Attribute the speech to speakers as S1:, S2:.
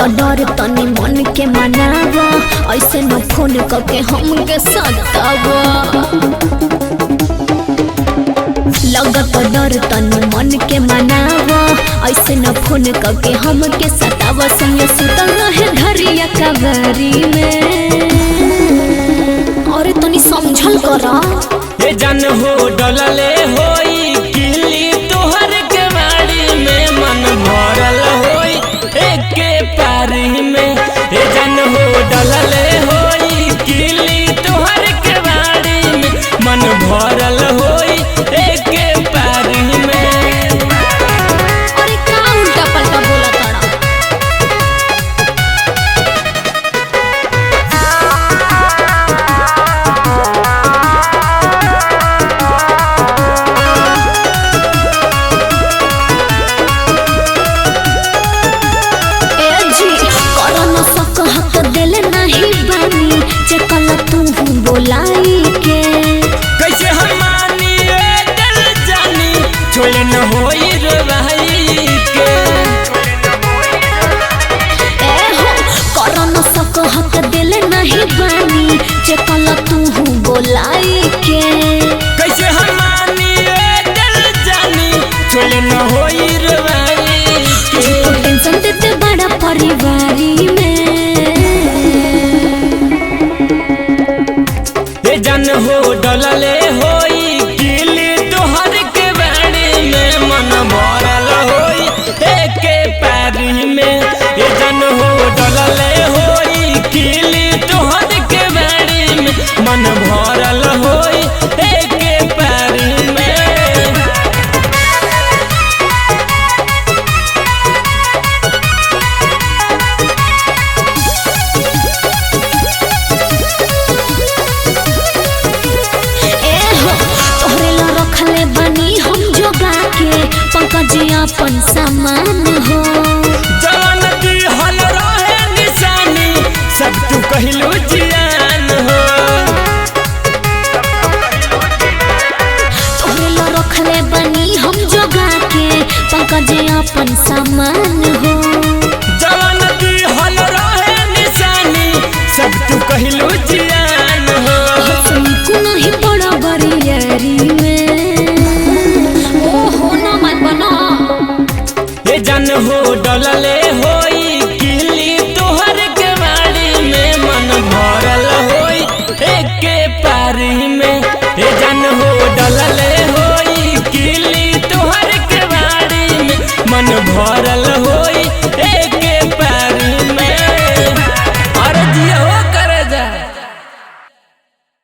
S1: डर तनी मन के मनावा, ऐसे न फोन करके हमके सतावा। लगत डर तनी मन के मनावा, ऐसे न फोन करके हमके सतावा। संगे सुतल रहे घरिया कवरी में, अरे तनी समझल करा।
S2: ए जन हो डलले होई किली तोहर के बाड़ी में, मन भरल होई एके पारी में। ए जन हो डलले होई किली तोहर के बाड़ी में, मन भरल होई एके पारी में।
S1: अरे का उल्टा पल्टा बोला तारा। बोलाई के
S2: कैसे हम मानी दिल जानी, छोड़े न होई रे भाई के।
S1: ए हो करन सक हक दिल नहीं बानी, चकल तू बोलाई के।
S2: कैसे हम मानी दिल जानी, छोड़े न होई रे भाई के।
S1: टेंशन देते बड़ा परिवारी में,
S2: जन हो डलले होई किली तोहर के बाड़ी में, मन भरल होई एके पारी में। ए जन हो डलले होई किली तोहर के बाड़ी में, मन भरल होई एके पारी में।
S1: पंकजिया अपन सामान हो
S2: जानती हल रहे निशानी, सब तू कहलू जियान हो।
S1: तोहरे ला रखले बनी हम जोगा के, पंकजिया अपन सामान हो।
S2: जानती हल रहे निशानी, सब तू कहलू जियान हो।
S1: को नहीं पड़ा बरियारी में, ओ हो ना मत बना।
S2: ए जन हो डलले